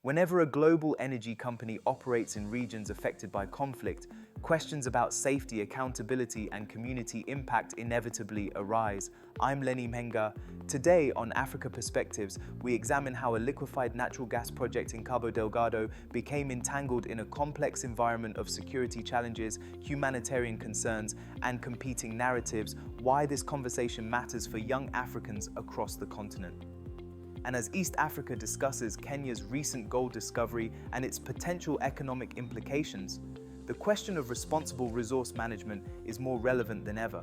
Whenever a global energy company operates in regions affected by conflict, questions about safety, accountability, and community impact inevitably arise. I'm Lenny Mhenga. Today on Africa Perspectives, we examine how a liquefied natural gas project in Cabo Delgado became entangled in a complex environment of security challenges, humanitarian concerns, and competing narratives, why this conversation matters for young Africans across the continent. And as East Africa discusses Kenya's recent gold discovery and its potential economic implications, the question of responsible resource management is more relevant than ever.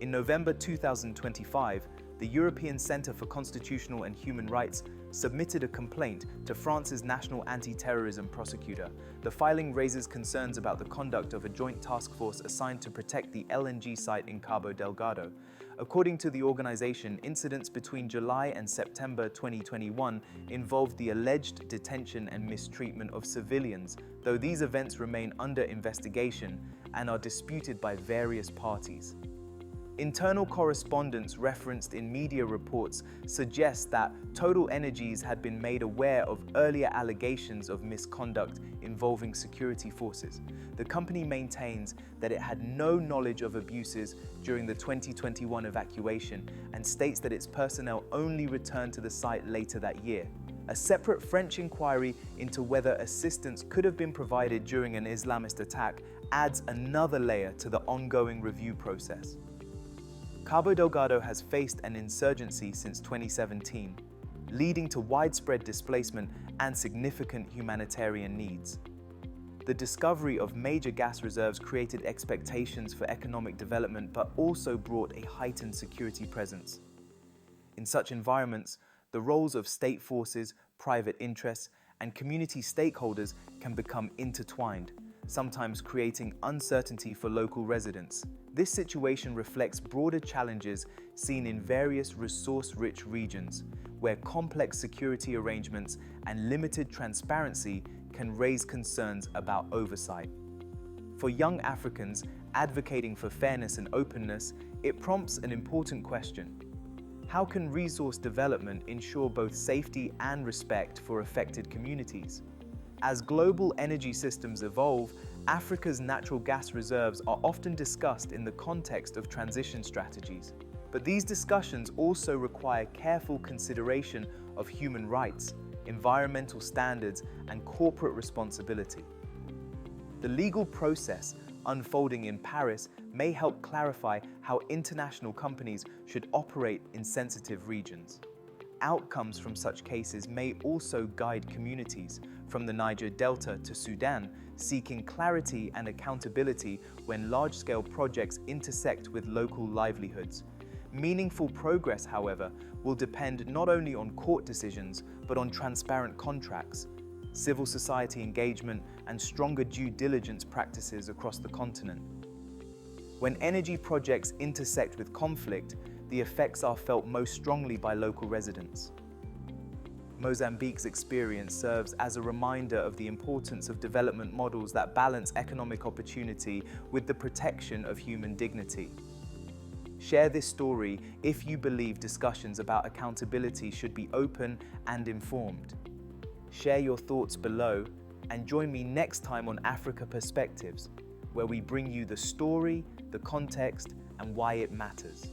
In November 2025, the European Centre for Constitutional and Human Rights submitted a complaint to France's National Anti-Terrorism Prosecutor. The filing raises concerns about the conduct of a joint task force assigned to protect the LNG site in Cabo Delgado. According to the organization, incidents between July and September 2021 involved the alleged detention and mistreatment of civilians, though these events remain under investigation and are disputed by various parties. Internal correspondence referenced in media reports suggests that TotalEnergies had been made aware of earlier allegations of misconduct involving security forces. The company maintains that it had no knowledge of abuses during the 2021 evacuation and states that its personnel only returned to the site later that year. A separate French inquiry into whether assistance could have been provided during an Islamist attack adds another layer to the ongoing review process. Cabo Delgado has faced an insurgency since 2017, leading to widespread displacement and significant humanitarian needs. The discovery of major gas reserves created expectations for economic development but also brought a heightened security presence. In such environments, the roles of state forces, private interests, and community stakeholders can become intertwined, sometimes creating uncertainty for local residents. This situation reflects broader challenges seen in various resource-rich regions, where complex security arrangements and limited transparency can raise concerns about oversight. For young Africans advocating for fairness and openness, it prompts an important question. How can resource development ensure both safety and respect for affected communities? As global energy systems evolve, Africa's natural gas reserves are often discussed in the context of transition strategies. But these discussions also require careful consideration of human rights, environmental standards, and corporate responsibility. The legal process unfolding in Paris may help clarify how international companies should operate in sensitive regions. Outcomes from such cases may also guide communities, from the Niger Delta to Sudan, seeking clarity and accountability when large-scale projects intersect with local livelihoods. Meaningful progress, however, will depend not only on court decisions, but on transparent contracts, civil society engagement, and stronger due diligence practices across the continent. When energy projects intersect with conflict, the effects are felt most strongly by local residents. Mozambique's experience serves as a reminder of the importance of development models that balance economic opportunity with the protection of human dignity. Share this story if you believe discussions about accountability should be open and informed. Share your thoughts below and join me next time on Africa Perspectives, where we bring you the story, the context, and why it matters.